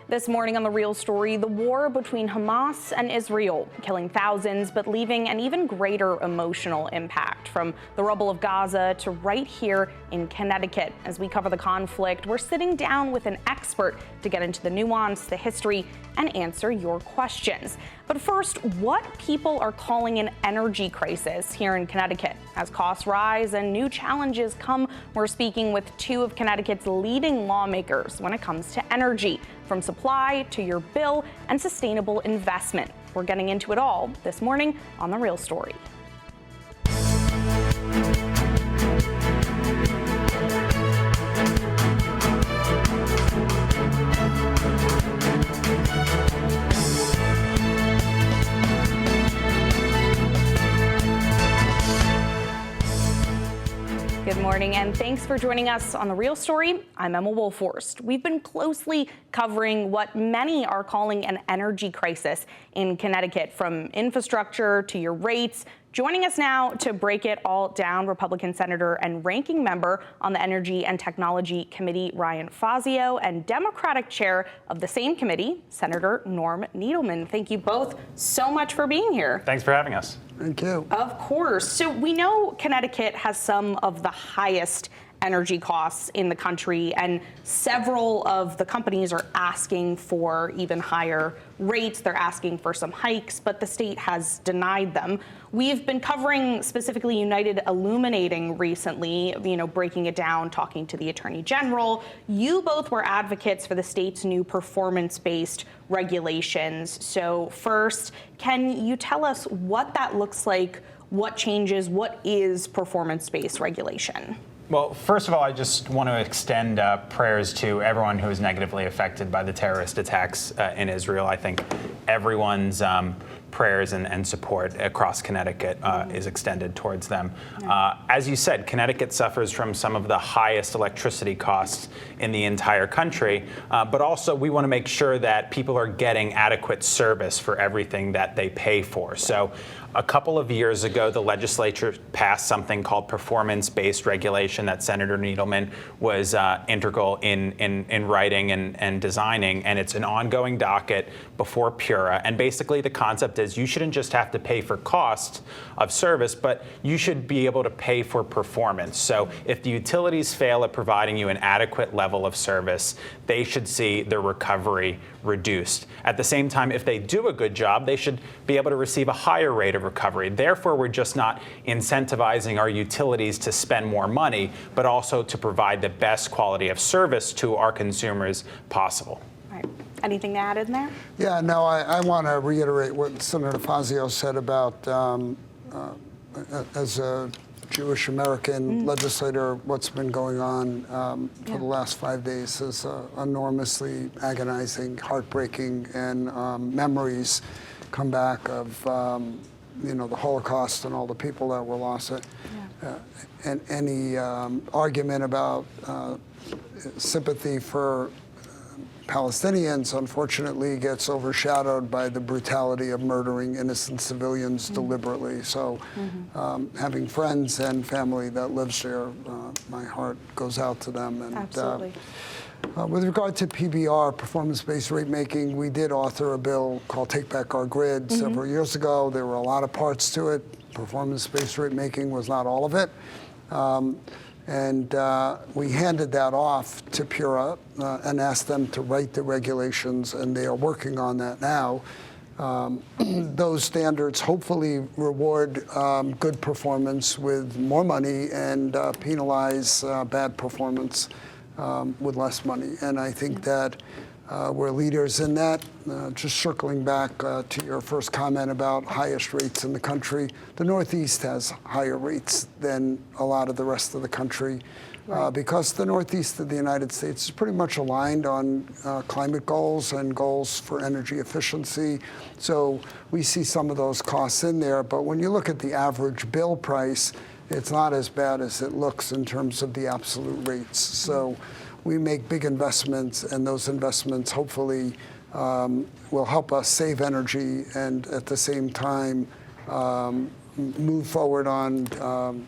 This morning on The Real Story, the war between Hamas and Israel, killing thousands but leaving an even greater emotional impact from the rubble of Gaza to right here in Connecticut. As we cover the conflict, we're sitting down with an expert to get into the nuance, the history, and answer your questions. But first, what people are calling an energy crisis here in Connecticut. As costs rise and new challenges come, we're speaking with two of Connecticut's leading lawmakers when it comes to energy, from supply to your bill and sustainable investment. We're getting into it all this morning on The Real Story. Good morning, and thanks for joining us on The Real Story. I'm Emma Wolforst. We've been closely covering what many are calling an energy crisis in Connecticut, from infrastructure to your rates. Joining us now to break it all down, Republican Senator and Ranking Member on the Energy and Technology Committee, Ryan Fazio, and Democratic Chair of the same committee, Senator Norm Needleman. Thank you both so much for being here. Thanks for having us. Thank you. Of course. So we know Connecticut has some of the highest energy costs in the country, and several of the companies are asking for even higher rates. They're asking for some hikes, but the state has denied them. We've been covering specifically United Illuminating recently, breaking it down, talking to the Attorney General. You both were advocates for the state's new performance-based regulations. So first, can you tell us what that looks like, what changes, what is performance-based regulation? Well, first of all, I just want to extend prayers to everyone who was negatively affected by the terrorist attacks in Israel. I think everyone's prayers and support across Connecticut is extended towards them. As you said, Connecticut suffers from some of the highest electricity costs in the entire country, but also we want to make sure that people are getting adequate service for everything that they pay for. So a couple of years ago, the legislature passed something called performance-based regulation that Senator Needleman was integral in writing and designing, and it's an ongoing docket before PURA. And basically the concept is you shouldn't just have to pay for cost of service, but you should be able to pay for performance. So if the utilities fail at providing you an adequate level of service, they should see their recovery reduced. At the same time, if they do a good job, they should be able to receive a higher rate of recovery. Therefore, we're just not incentivizing our utilities to spend more money, but also to provide the best quality of service to our consumers possible. Right. Anything to add in there? Yeah, no, I want to reiterate what Senator Fazio said about, as a Jewish American legislator, what's been going on for the last 5 days is enormously agonizing, heartbreaking, and memories come back of the Holocaust and all the people that were lost. And any argument about sympathy for Palestinians, unfortunately, gets overshadowed by the brutality of murdering innocent civilians deliberately. So having friends and family that lives there, my heart goes out to them. And, absolutely. With regard to PBR, performance-based rate making, we did author a bill called Take Back Our Grid several years ago. There were a lot of parts to it. Performance-based rate making was not all of it. And we handed that off to PURA and asked them to write the regulations, and they are working on that now. Those standards hopefully reward good performance with more money and penalize bad performance with less money. And I think that we're leaders in that. Just circling back to your first comment about highest rates in the country, the Northeast has higher rates than a lot of the rest of the country because the Northeast of the United States is pretty much aligned on climate goals and goals for energy efficiency. So we see some of those costs in there. But when you look at the average bill price, it's not as bad as it looks in terms of the absolute rates. So we make big investments, and those investments hopefully will help us save energy and at the same time move forward on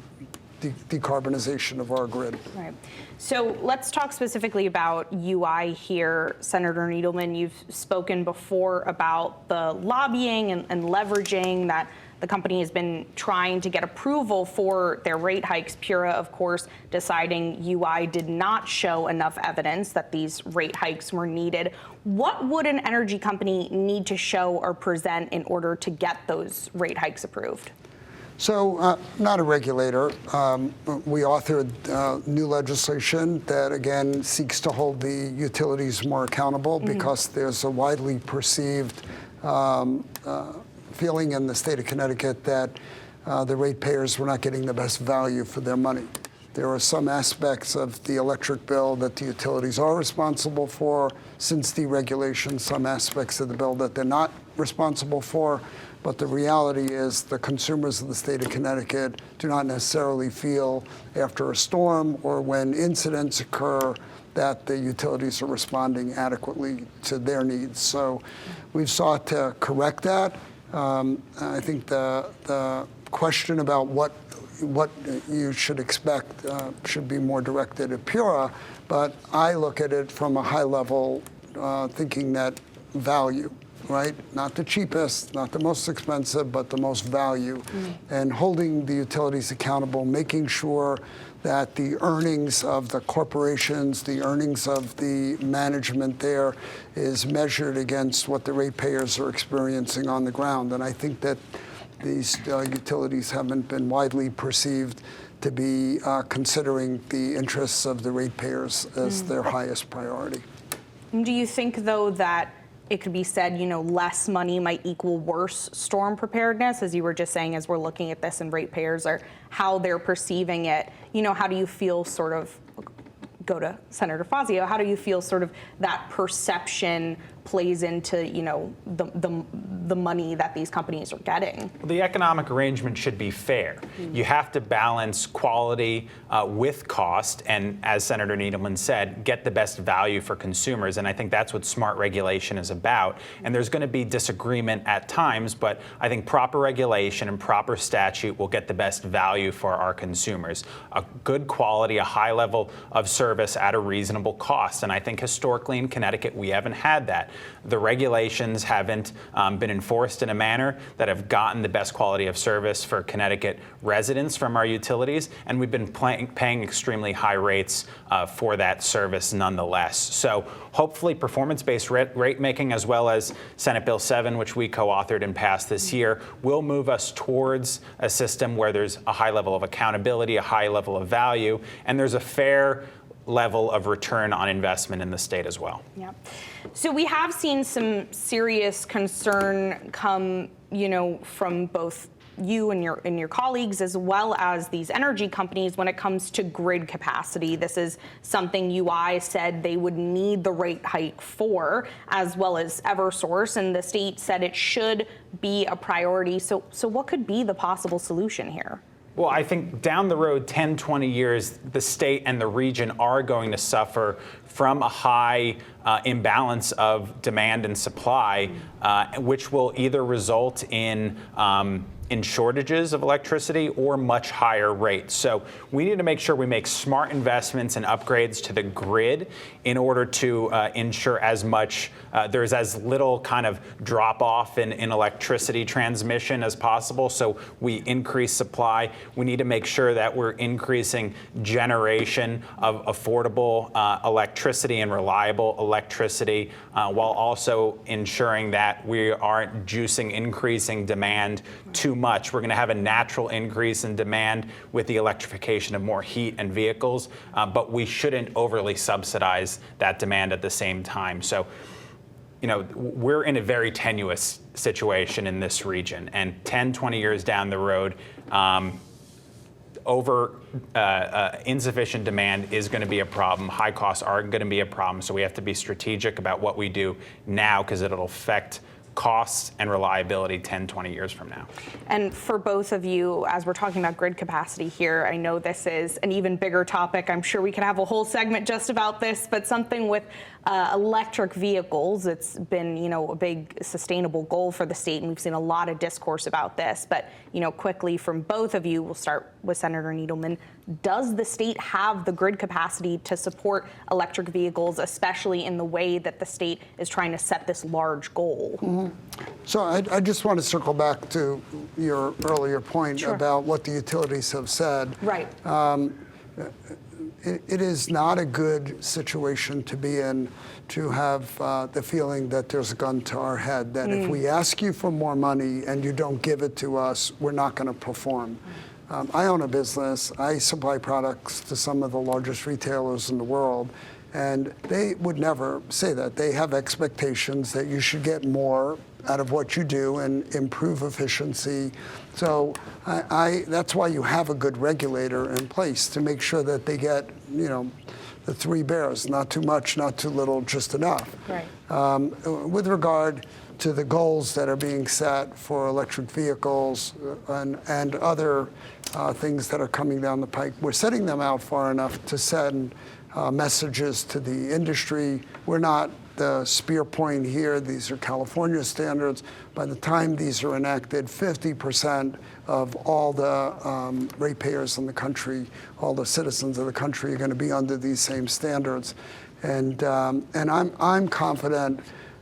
decarbonization of our grid. Right. So let's talk specifically about UI here. Senator Needleman, you've spoken before about the lobbying and leveraging that the company has been trying to get approval for their rate hikes. Pura, of course, deciding UI did not show enough evidence that these rate hikes were needed. What would an energy company need to show or present in order to get those rate hikes approved? So, not a regulator. We authored new legislation that, again, seeks to hold the utilities more accountable because there's a widely perceived feeling in the state of Connecticut that the ratepayers were not getting the best value for their money. There are some aspects of the electric bill that the utilities are responsible for since deregulation, some aspects of the bill that they're not responsible for. But the reality is the consumers of the state of Connecticut do not necessarily feel after a storm or when incidents occur that the utilities are responding adequately to their needs. So we've sought to correct that. I think the question about what you should expect should be more directed at Pura, but I look at it from a high level, thinking that value, right? Not the cheapest, not the most expensive, but the most value. And holding the utilities accountable, making sure that the earnings of the corporations, the earnings of the management there is measured against what the ratepayers are experiencing on the ground. And I think that these utilities haven't been widely perceived to be considering the interests of the ratepayers as their highest priority. Do you think, though, that it could be said, less money might equal worse storm preparedness, as you were just saying, as we're looking at this and ratepayers are how they're perceiving it? How do you feel sort of, go to Senator Fazio, how do you feel sort of that perception plays into, the money that these companies are getting? Well, the economic arrangement should be fair. You have to balance quality with cost, and as Senator Needleman said, get the best value for consumers. And I think that's what smart regulation is about. And there's going to be disagreement at times, but I think proper regulation and proper statute will get the best value for our consumers. A good quality, a high level of service at a reasonable cost. And I think historically in Connecticut, we haven't had that. The regulations haven't been enforced in a manner that have gotten the best quality of service for Connecticut residents from our utilities, and we've been paying extremely high rates for that service nonetheless. So hopefully performance-based rate making, as well as Senate Bill 7, which we co-authored and passed this year, will move us towards a system where there's a high level of accountability, a high level of value, and there's a fair level of return on investment in the state as well. Yeah. So we have seen some serious concern come, from both you and your colleagues, as well as these energy companies, when it comes to grid capacity. This is something UI said they would need the rate hike for, as well as Eversource, and the state said it should be a priority. So what could be the possible solution here? Well, I think down the road, 10, 20 years, the state and the region are going to suffer from a high imbalance of demand and supply, which will either result in shortages of electricity or much higher rates. So we need to make sure we make smart investments and upgrades to the grid in order to ensure there's as little kind of drop off in electricity transmission as possible. So we increase supply. We need to make sure that we're increasing generation of affordable electricity and reliable electricity, while also ensuring that we aren't increasing demand too much. We're going to have a natural increase in demand with the electrification of more heat and vehicles, but we shouldn't overly subsidize that demand at the same time. So, we're in a very tenuous situation in this region, and 10, 20 years down the road, insufficient demand is going to be a problem. High costs are going to be a problem, so we have to be strategic about what we do now, because it'll affect costs and reliability 10, 20 years from now. And for both of you, as we're talking about grid capacity here, I know this is an even bigger topic. I'm sure we could have a whole segment just about this, but something with electric vehicles, it's been, a big sustainable goal for the state, and we've seen a lot of discourse about this. But, quickly from both of you, we'll start with Senator Needleman. Does the state have the grid capacity to support electric vehicles, especially in the way that the state is trying to set this large goal? Mm-hmm. So I just want to circle back to your earlier point about what the utilities have said. Right. It is not a good situation to be in, to have the feeling that there's a gun to our head, that if we ask you for more money and you don't give it to us, we're not going to perform. I own a business. I supply products to some of the largest retailers in the world, and they would never say that. They have expectations that you should get more out of what you do and improve efficiency. So that's why you have a good regulator in place, to make sure that they get, the three bears, not too much, not too little, just enough. Right. With regard to the goals that are being set for electric vehicles and other things that are coming down the pike, we're setting them out far enough to send messages to the industry. We're not the spear point here. These are California standards. By the time these are enacted, 50% of all the ratepayers in the country, all the citizens of the country, are going to be under these same standards. And I'm confident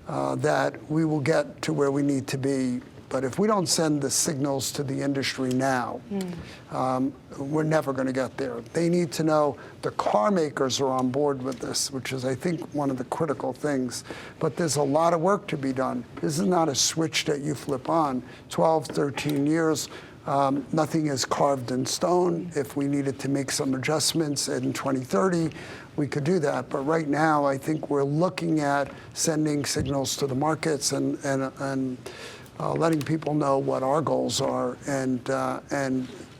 that we will get to where we need to be. But if we don't send the signals to the industry now, we're never going to get there. They need to know the car makers are on board with this, which is, I think, one of the critical things. But there's a lot of work to be done. This is not a switch that you flip on. 12, 13 years, nothing is carved in stone. If we needed to make some adjustments in 2030, we could do that. But right now, I think we're looking at sending signals to the markets and letting people know what our goals are and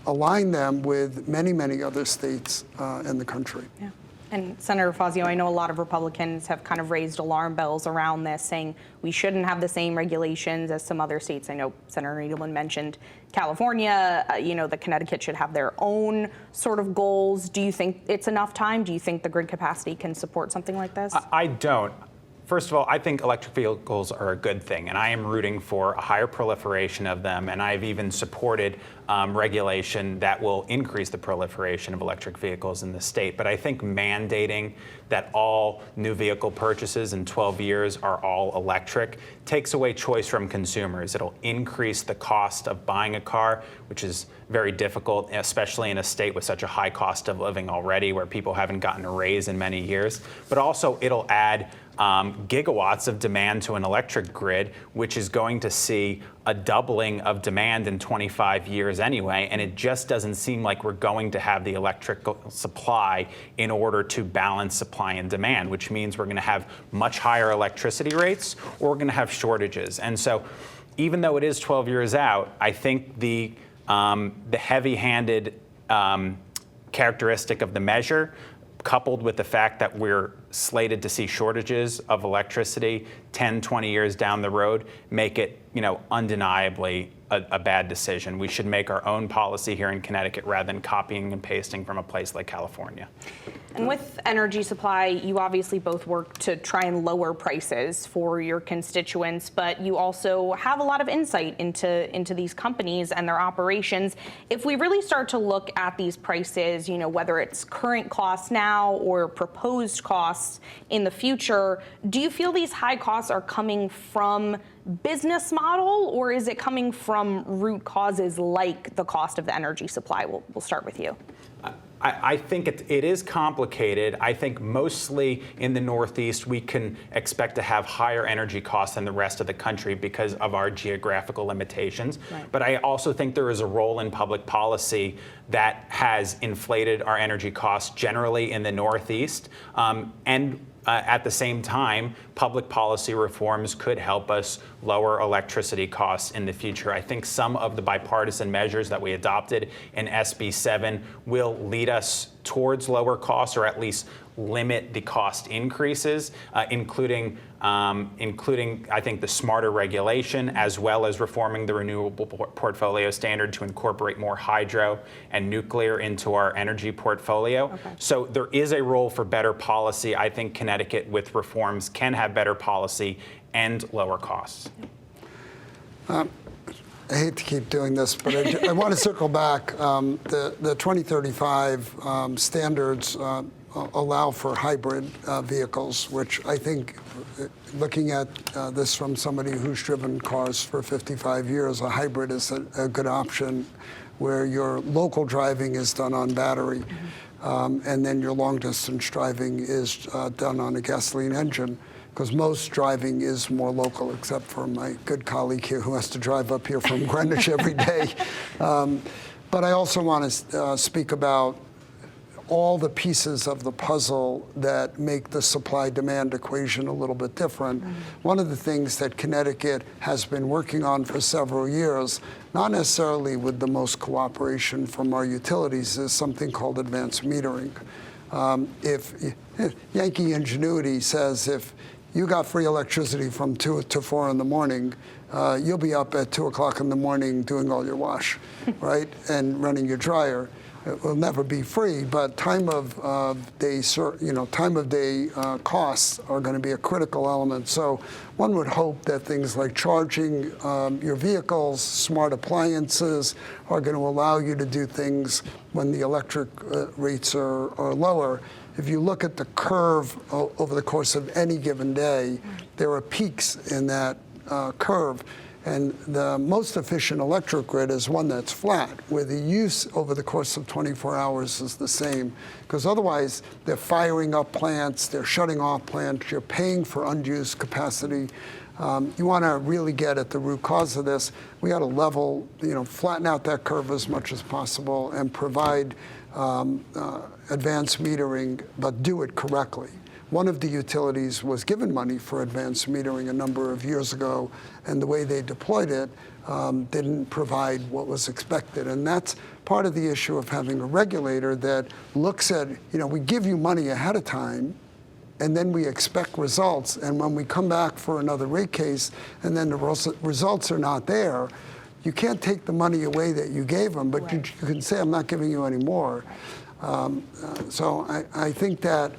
align them with many, many other states in the country. Yeah. And Senator Fazio, I know a lot of Republicans have kind of raised alarm bells around this, saying we shouldn't have the same regulations as some other states. I know Senator Needleman mentioned California, that Connecticut should have their own sort of goals. Do you think it's enough time? Do you think the grid capacity can support something like this? I don't. First of all, I think electric vehicles are a good thing, and I am rooting for a higher proliferation of them, and I've even supported regulation that will increase the proliferation of electric vehicles in the state. But I think mandating that all new vehicle purchases in 12 years are all electric takes away choice from consumers. It'll increase the cost of buying a car, which is very difficult, especially in a state with such a high cost of living already, where people haven't gotten a raise in many years. But also, it'll add gigawatts of demand to an electric grid, which is going to see a doubling of demand in 25 years anyway, and it just doesn't seem like we're going to have the electrical supply in order to balance supply and demand, which means we're going to have much higher electricity rates, or we're going to have shortages. And so, even though it is 12 years out, I think the heavy-handed characteristic of the measure, coupled with the fact that we're slated to see shortages of electricity 10, 20 years down the road, make it, undeniably a bad decision. We should make our own policy here in Connecticut rather than copying and pasting from a place like California. And with energy supply, you obviously both work to try and lower prices for your constituents, but you also have a lot of insight into these companies and their operations. If we really start to look at these prices, whether it's current costs now or proposed costs in the future, do you feel these high costs are coming from business model, or is it coming from root causes like the cost of the energy supply? We'll start with you. I think it is complicated. I think mostly in the Northeast, we can expect to have higher energy costs than the rest of the country because of our geographical limitations. Right. But I also think there is a role in public policy that has inflated our energy costs generally in the Northeast. At the same time, public policy reforms could help us lower electricity costs in the future. I think some of the bipartisan measures that we adopted in SB 7 will lead us towards lower costs, or at least limit the cost increases, including I think the smarter regulation, as well as reforming the renewable portfolio standard to incorporate more hydro and nuclear into our energy portfolio. Okay. So there is a role for better policy. I think Connecticut with reforms can have better policy and lower costs. I hate to keep doing this, but I want to circle back. The 2035 standards allow for hybrid vehicles, which I think, looking at this from somebody who's driven cars for 55 years, a hybrid is a good option where your local driving is done on battery, and then your long-distance driving is done on a gasoline engine, because most driving is more local, except for my good colleague here who has to drive up here from Greenwich every day. But I also want to speak about all the pieces of the puzzle that make the supply-demand equation a little bit different. One of the things that Connecticut has been working on for several years, not necessarily with the most cooperation from our utilities, is something called advanced metering. If Yankee ingenuity says if you got free electricity from 2 to 4 in the morning, you'll be up at 2 o'clock in the morning doing all your wash, right, and running your dryer. It will never be free, but time of day costs are going to be a critical element. So one would hope that things like charging your vehicles, smart appliances, are going to allow you to do things when the electric rates are lower. If you look at the curve over the course of any given day, there are peaks in that curve. And the most efficient electric grid is one that's flat, where the use over the course of 24 hours is the same. Because otherwise, they're firing up plants, they're shutting off plants, you're paying for unused capacity. You want to really get at the root cause of this. We got to level, flatten out that curve as much as possible and provide advanced metering, but do it correctly. One of the utilities was given money for advanced metering a number of years ago, and the way they deployed it didn't provide what was expected. And that's part of the issue of having a regulator that looks at, we give you money ahead of time, and then we expect results. And when we come back for another rate case, and then the results are not there, you can't take the money away that you gave them, but you can say, I'm not giving you any more. So I think that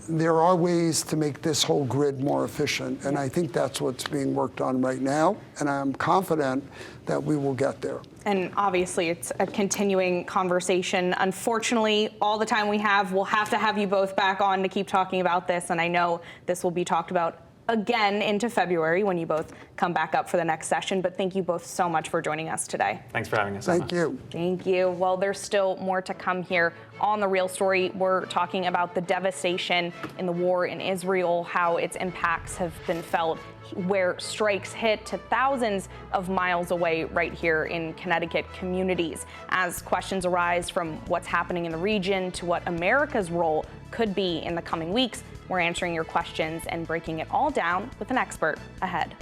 there are ways to make this whole grid more efficient, and I think that's what's being worked on right now, and I'm confident that we will get there. And obviously, it's a continuing conversation. Unfortunately, all the time we have, we'll have to have you both back on to keep talking about this, and I know this will be talked about again into February when you both come back up for the next session. But thank you both so much for joining us today. Thanks for having us. Thank you. Thank you. Well, there's still more to come here on The Real Story. We're talking about the devastation in the war in Israel, how its impacts have been felt, where strikes hit to thousands of miles away right here in Connecticut communities. As questions arise from what's happening in the region to what America's role could be in the coming weeks, we're answering your questions and breaking it all down with an expert ahead.